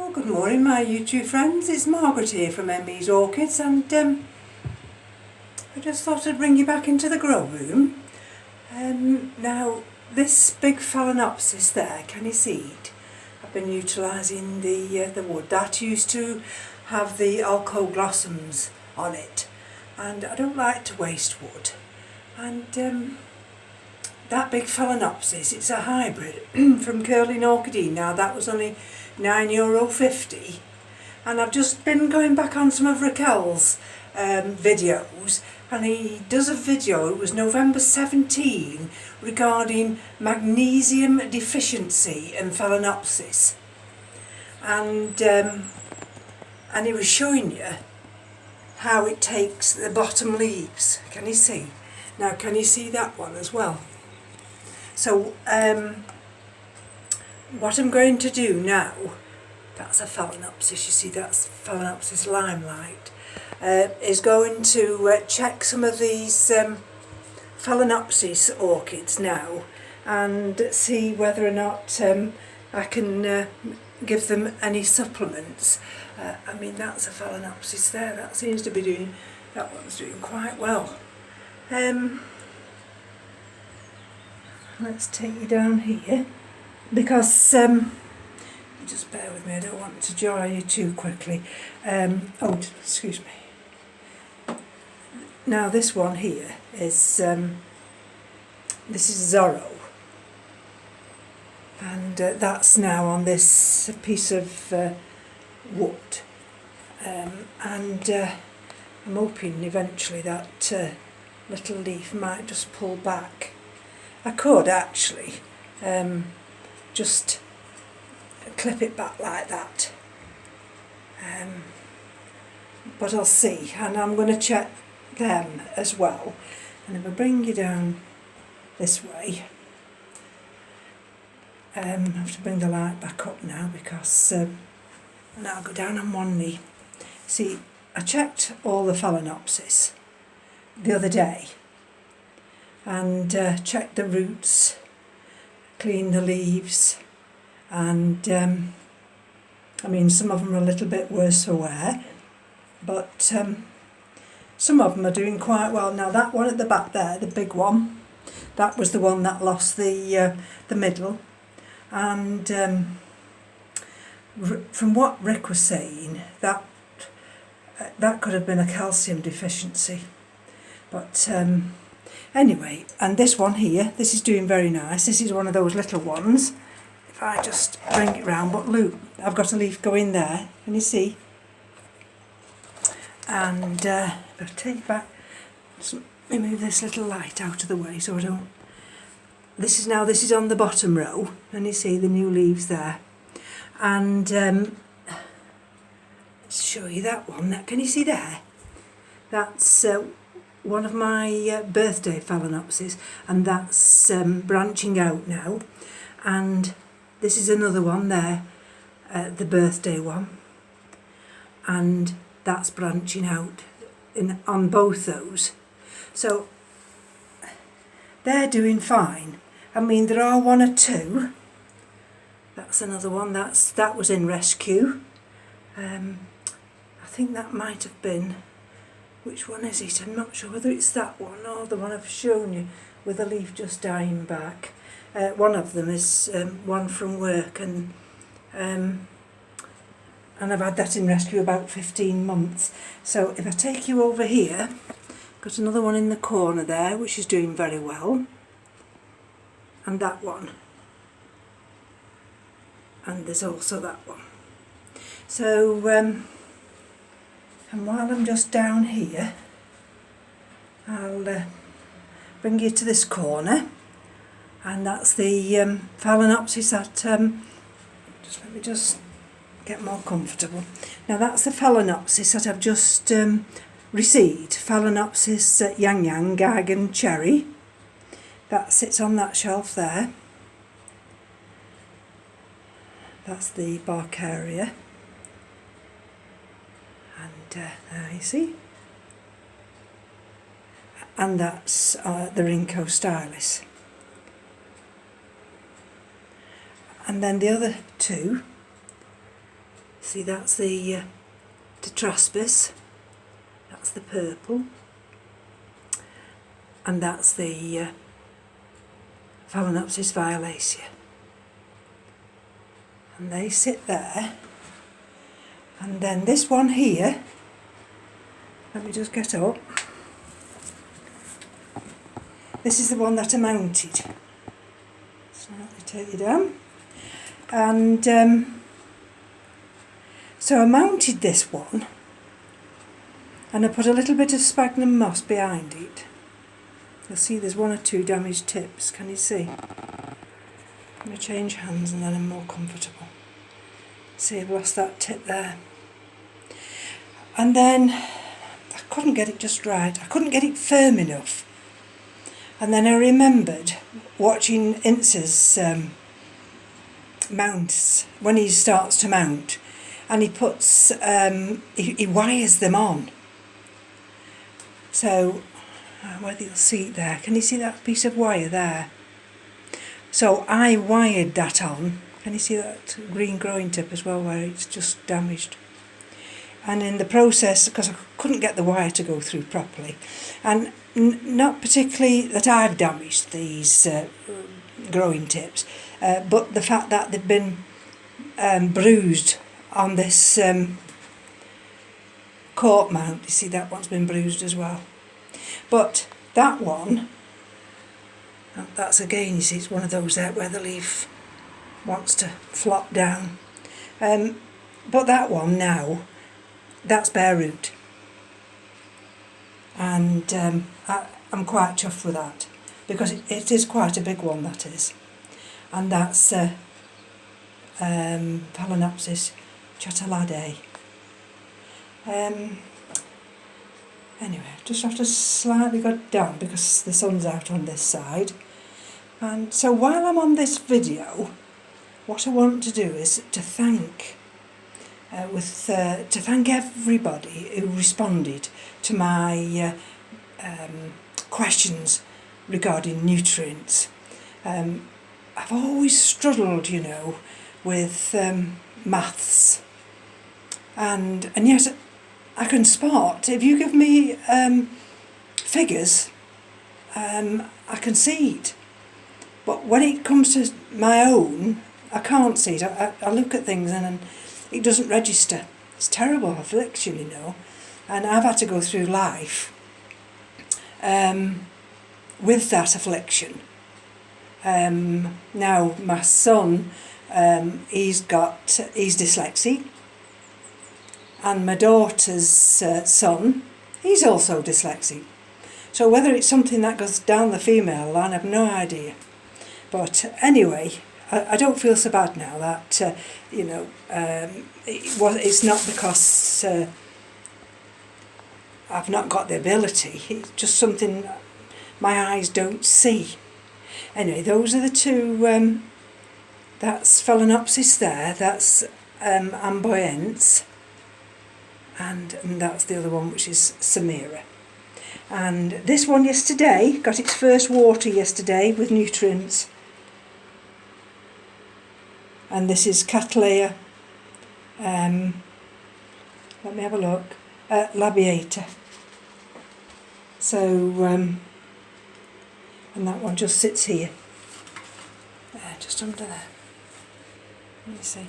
Well, good morning my YouTube friends, it's Margaret here from M.E.s Orchids, and I just thought I'd bring you back into the grow room. Now this big Phalaenopsis there, can you see it? I've been utilising the wood that used to have the alco blossoms on it, and I don't like to waste wood. And that big Phalaenopsis, it's a hybrid from Curling Orchid. Now that was only €9.50, and I've just been going back on some of Raquel's videos, and he does a video, it was November 17, regarding magnesium deficiency in Phalaenopsis, and he was showing you how it takes the bottom leaves. Can you see? Now can you see that one as well? So what I'm going to do now, that's a Phalaenopsis, you see that's Phalaenopsis limelight, is going to check some of these Phalaenopsis orchids now and see whether or not I can give them any supplements. I mean, that's a Phalaenopsis there, that seems to be doing, that one's doing quite well. Let's take you down here, because just bear with me, I don't want to jar you too quickly. Oh, excuse me. Now this one here is this is Zorro, and that's now on this piece of wood, and I'm hoping eventually that little leaf might just pull back. I could actually just clip it back like that, but I'll see, and I'm going to check them as well. And if I bring you down this way, I have to bring the light back up now, because now I'll go down on one knee. See, I checked all the Phalaenopsis the other day, and check the roots, clean the leaves, and I mean, some of them are a little bit worse for wear, but some of them are doing quite well. Now that one at the back there, the big one, that was the one that lost the middle, and from what Rick was saying, that could have been a calcium deficiency, but anyway, and this one here, this is doing very nice. This is one of those little ones. If I just bring it round, but look, I've got a leaf going there, can you see? And if I take back, just let me move this little light out of the way so I don't. This is on the bottom row, and you see the new leaves there. And let's show you that one. Can you see there? That's one of my birthday Phalaenopsis, and that's branching out now, and this is another one there, the birthday one, and that's branching out on both those. So they're doing fine. I mean, there are one or two. That's another one, that was in rescue. I think that might have been, which one is it? I'm not sure whether it's that one or the one I've shown you with the leaf just dying back. One of them is one from work, and I've had that in rescue about 15 months. So if I take you over here, got another one in the corner there which is doing very well, and that one, and there's also that one. So and while I'm just down here, I'll bring you to this corner, and that's the Phalaenopsis that, just let me just get more comfortable. Now that's the Phalaenopsis that I've just received, Phalaenopsis Yang Yang Geigen Cherry. That sits on that shelf there. That's the Barcaria. There you see, and that's the Rinco Stylis. And then the other two See, that's the Tetraspis, that's the purple, and that's the Phalaenopsis violacea. And they sit there. And then this one here, let me just get up. This is the one that I mounted. So let me take you down. And so I mounted this one, and I put a little bit of sphagnum moss behind it. You'll see there's one or two damaged tips, can you see? I'm going to change hands and then I'm more comfortable. See, I've lost that tip there. And then I couldn't get it just right. I couldn't get it firm enough. And then I remembered watching Ince's mounts, when he starts to mount, and he puts, he wires them on. So, whether you'll see it there, can you see that piece of wire there? So I wired that on. Can you see that green growing tip as well, where it's just damaged? And in the process, because I couldn't get the wire to go through properly, and not particularly that I've damaged these growing tips, but the fact that they've been bruised on this cork mount. You see that one's been bruised as well. But that one, that's again, you see, it's one of those there where the leaf wants to flop down. But that one now, that's bare root. And I'm quite chuffed with that, because it is quite a big one, that is. And that's Phalaenopsis chateladae. Anyway, just have to slightly go down because the sun's out on this side. And so while I'm on this video, what I want to do is to thank everybody who responded to my questions regarding nutrients. I've always struggled, you know, with maths, and yet I can spot. If you give me figures, I can see it. But when it comes to my own, I can't see it. I look at things and it doesn't register. It's terrible affliction, you know. And I've had to go through life with that affliction. Now my son, he's dyslexic, and my daughter's son, he's also dyslexic. So whether it's something that goes down the female line, I've no idea. But anyway, I don't feel so bad now that, you know, it's not because I've not got the ability. It's just something my eyes don't see. Anyway, those are the two, that's Phalaenopsis there, that's M.E.s, and that's the other one, which is Samira. And this one yesterday got its first water yesterday with nutrients. And this is Cattleya, let me have a look, labiata. So, and that one just sits here, just under there. Let me see.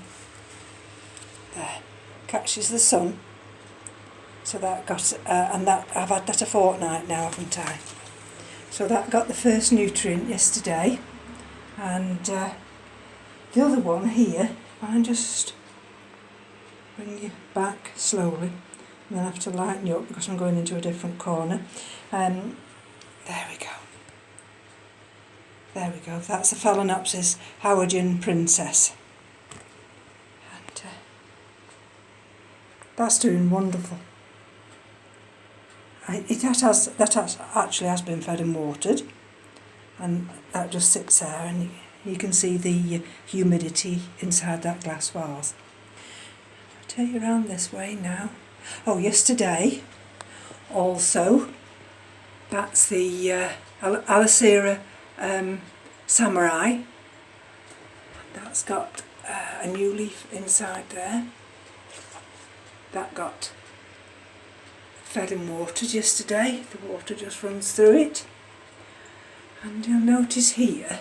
There, catches the sun. So that got, and that I've had that a fortnight now, haven't I? So that got the first nutrient yesterday, and the other one here, I just bring you back slowly, and then I have to lighten you up because I'm going into a different corner. There we go. There we go. That's the Phalaenopsis Howardian Princess. And that's doing wonderful. That actually has been fed and watered, and that just sits there, and you can see the humidity inside that glass vase. I'll take you around this way now. Oh, yesterday also, that's the Alicera Samurai. That's got a new leaf inside there. that got fed and watered yesterday. The water just runs through it. And you'll notice here,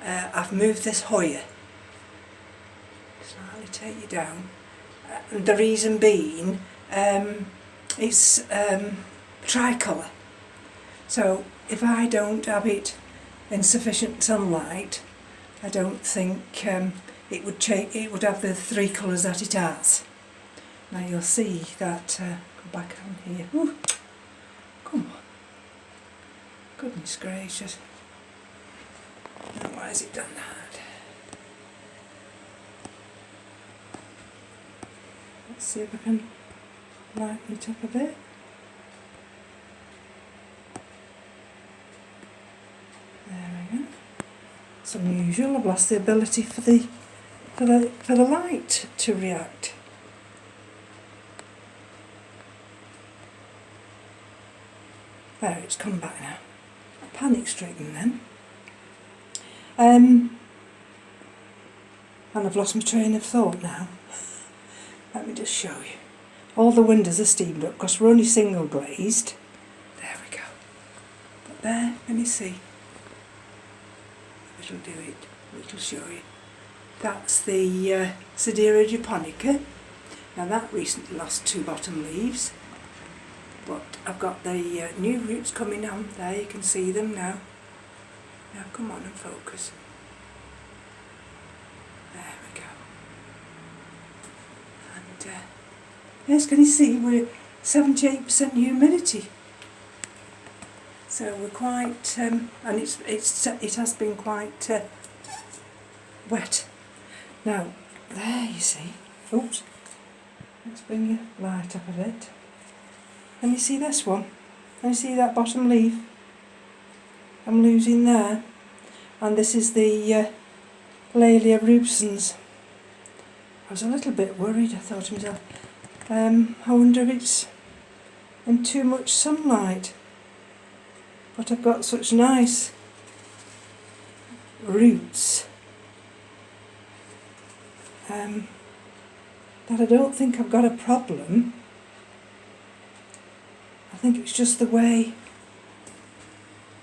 I've moved this Hoya. Slightly take you down. And the reason being, it's tricolour. So if I don't have it in sufficient sunlight, I don't think it would have the three colours that it has. Now you'll see that, go back on here. Ooh, come on. Goodness gracious. Now why has it done that? Let's see if I can lighten it up a bit. There we go. It's unusual. I've lost the ability for the light to react. There, it's come back now. Panic stricken then. And I've lost my train of thought now. Let me just show you. All the windows are steamed up because we're only single glazed. There we go. But there, can you see? It'll do it. It'll show you. That's the Sedera japonica. Now that recently lost 2 bottom leaves. But I've got the new roots coming on. There, you can see them now. Now come on and focus. There we go. And yes, can you see we're 78% humidity. So we're quite, and it has been quite wet. Now there you see. Oops. Let's bring your light up a bit. And you see this one? And you see that bottom leaf? I'm losing there. And this is the Laelia rubescens. I was a little bit worried. I thought to myself, I wonder if it's in too much sunlight. But I've got such nice roots that I don't think I've got a problem. I think it's just the way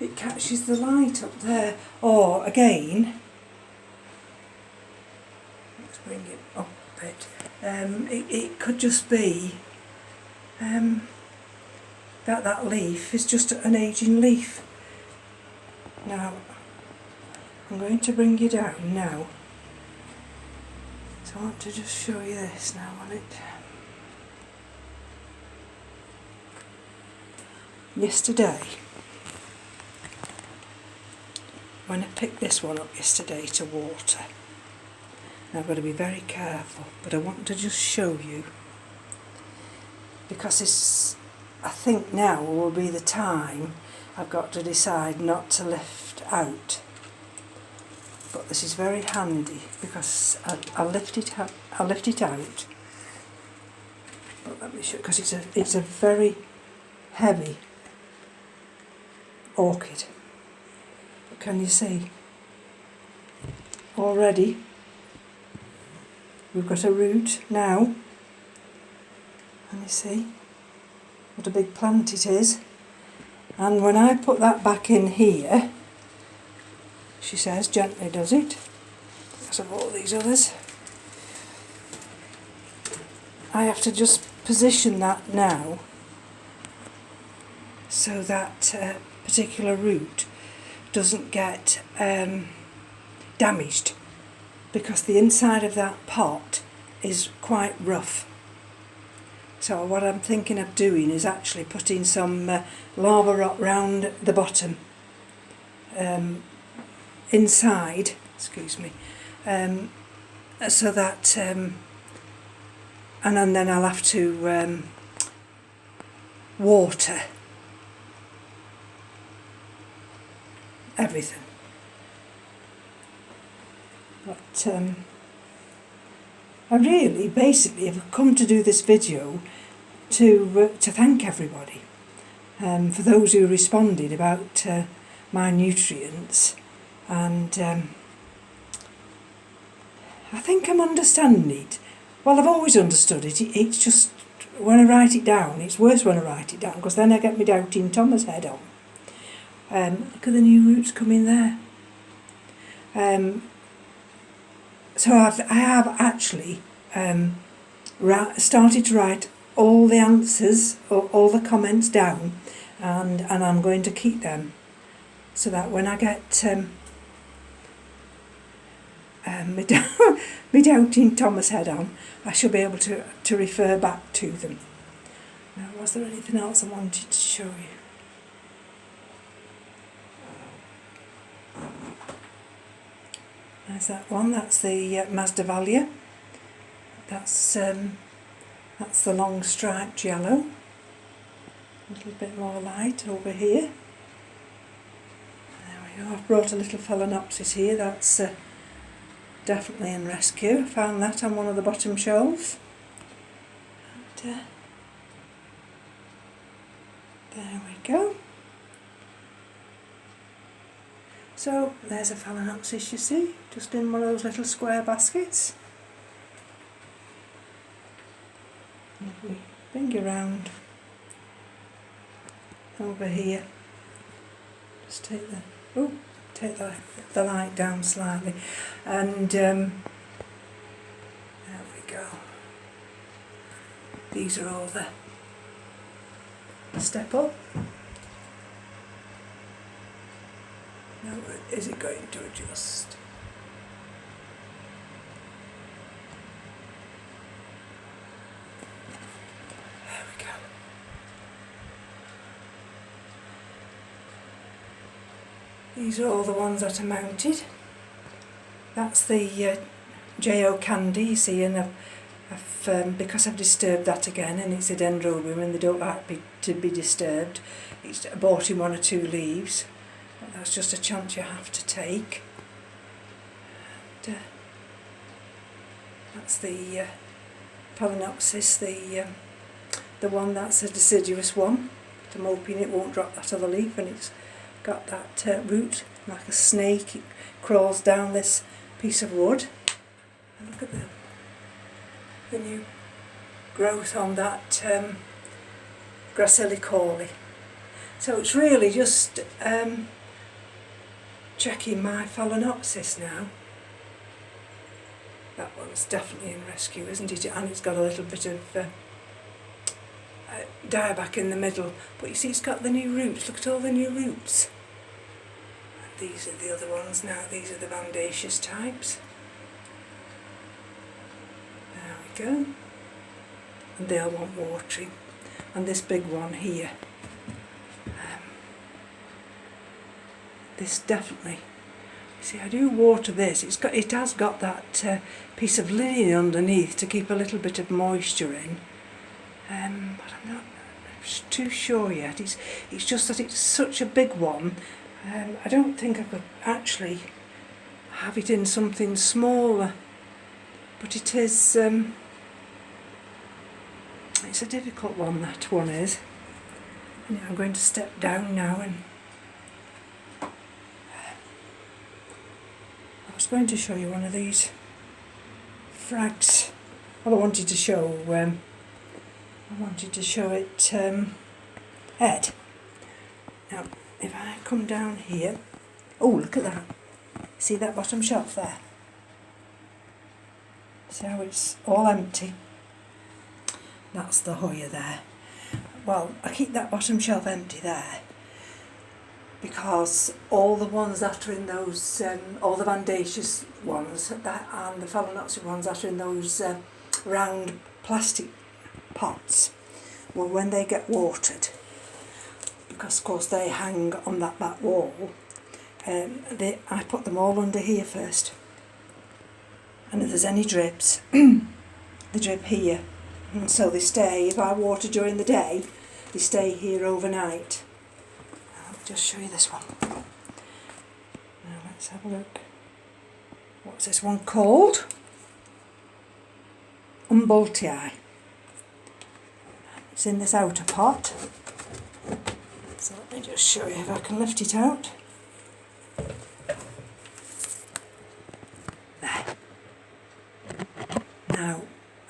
it catches the light up there. Or again, let's bring it up a bit. It could just be that leaf is just an ageing leaf. Now, I'm going to bring you down now. So I want to just show you this now on it. Yesterday, when I picked this one up yesterday to water, and I've got to be very careful, but I want to just show you, because it's, I think now will be the time I've got to decide not to lift out. But this is very handy because I'll lift it out. But let me show, because it's a very heavy orchid. But can you see? Already we've got a root now. Can you see what a big plant it is? And when I put that back in here, she says gently does it, because of all these others, I have to just position that now so that particular root doesn't get damaged, because the inside of that pot is quite rough. So what I'm thinking of doing is actually putting some lava rock round the bottom, inside, excuse me, so that, and then I'll have to water everything. But I really basically have come to do this video to thank everybody for those who responded about my nutrients, and I think I'm understanding it well, I've always understood it. It's just when I write it down, it's worse when I write it down because then I get me doubting Thomas head on. Look at the new roots coming there. So I have actually started to write all the answers, or all the comments down, and I'm going to keep them so that when I get me doubting Thomas head on, I shall be able to refer back to them. Now, was there anything else I wanted to show you? There's that one. That's the Mazda. That's the long striped yellow. A little bit more light over here. There we go. I've brought a little Phalaenopsis here. That's definitely in rescue. I found that on one of the bottom shelves. And, there we go. So there's a Phalaenopsis, you see, just in one of those little square baskets. And if we bring you round over here, just take the light down slightly, and there we go. These are all the step up. Now, is it going to adjust? There we go. These are all the ones that are mounted. That's the J.O. Candy, you see, and I've because I've disturbed that again, and it's a dendrobium and they don't like to be disturbed, it's aborting one or two leaves. But that's just a chance you have to take. And, that's the Phalaenopsis, the one that's a deciduous one. I'm hoping it won't drop that other leaf, and it's got that root like a snake. It crawls down this piece of wood. And look at the new growth on that Gracillicauli. So it's really just checking my Phalaenopsis now. That one's definitely in rescue, isn't it? And it's got a little bit of dieback in the middle. But you see, it's got the new roots. Look at all the new roots. And these are the other ones now. These are the Vandaceous types. There we go. And they'll want watering. And this big one here. This definitely. See, I do water this. It has got that piece of linen underneath to keep a little bit of moisture in. But I'm not too sure yet. It's just that it's such a big one. I don't think I could actually have it in something smaller. But it is. It's a difficult one. That one is. And I'm going to step down now and. I was going to show you one of these frags. Well, I wanted to show it Ed. Now, if I come down here, oh, look at that. See that bottom shelf there? See how it's all empty? That's the Hoya there. Well, I keep that bottom shelf empty there because all the ones that are in those, all the Vandaceous ones and the Phalaenopsis ones that are in those round plastic pots, well, when they get watered, because of course they hang on that back wall, I put them all under here first. And if there's any drips, they drip here. And so they stay, if I water during the day, they stay here overnight. I'll just show you this one. Now let's have a look. What's this one called? Humboldtii. It's in this outer pot. So let me just show you if I can lift it out. There. Now,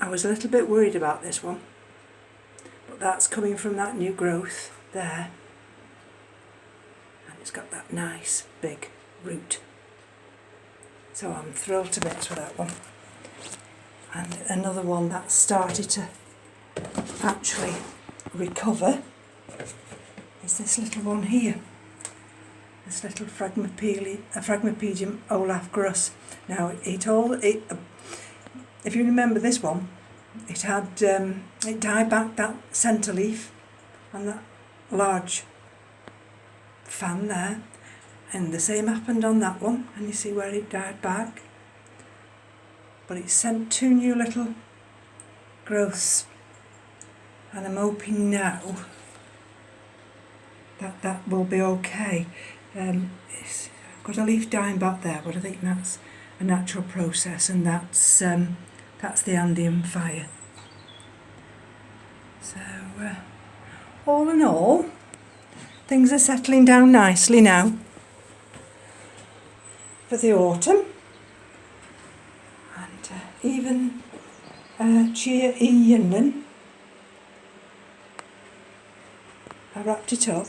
I was a little bit worried about this one, but that's coming from that new growth there, and it's got that nice big root. So I'm thrilled to bits with that one. And another one that started to actually recover is this little one here. This little Phragmipedium Olaf Gruss. Now if you remember this one, it had it died back that centre leaf and that large fan there, and the same happened on that one, and you see where it died back. But it sent 2 new little growths, and I'm hoping now that that will be okay. It's got a leaf dying back there, but I think that's a natural process, and that's the Andean fire. So all in all, things are settling down nicely now for the autumn, and even Chia E Yunnan, I wrapped it up.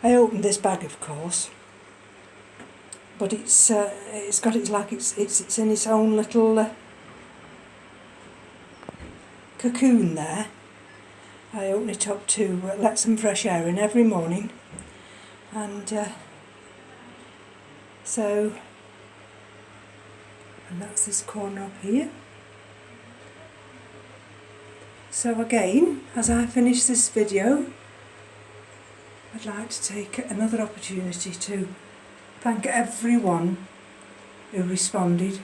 I opened this bag, of course, but it's got it's in its own little cocoon there. I open it up to let some fresh air in every morning, and that's this corner up here. So again, as I finish this video, I'd like to take another opportunity to thank everyone who responded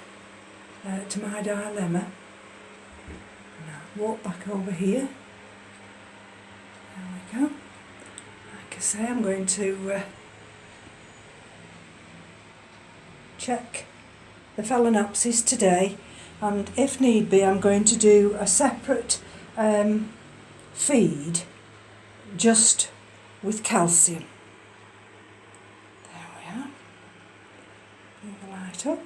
to my dilemma. And I'll walk back over here. There we go. Like I say, I'm going to check the Phalaenopsis today, and if need be I'm going to do a separate feed just with calcium. There we are. Bring the light up.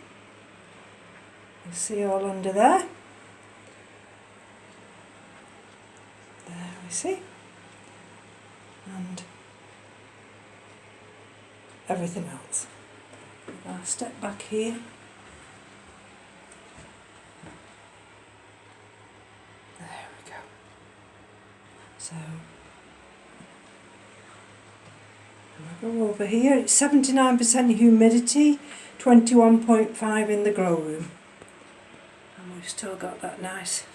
You see all under there. There we see. And everything else. I'll step back here. There we go. So I'll go over here. It's 79% humidity, 21.5 in the grow room, and we've still got that nice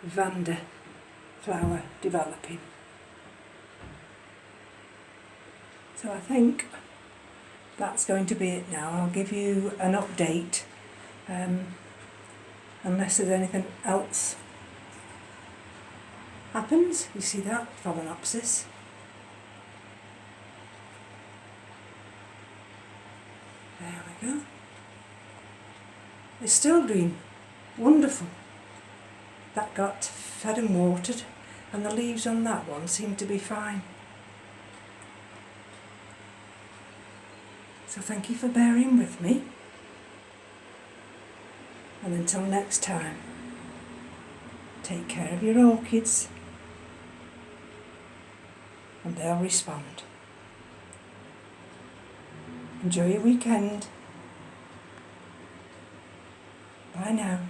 Vanda flower developing. So I think that's going to be it now. I'll give you an update unless there's anything else happens. You see that? Phalaenopsis. There we go. It's still doing wonderful. That got fed and watered, and the leaves on that one seem to be fine. So thank you for bearing with me, and until next time, take care of your orchids and they'll respond. Enjoy your weekend. Bye now.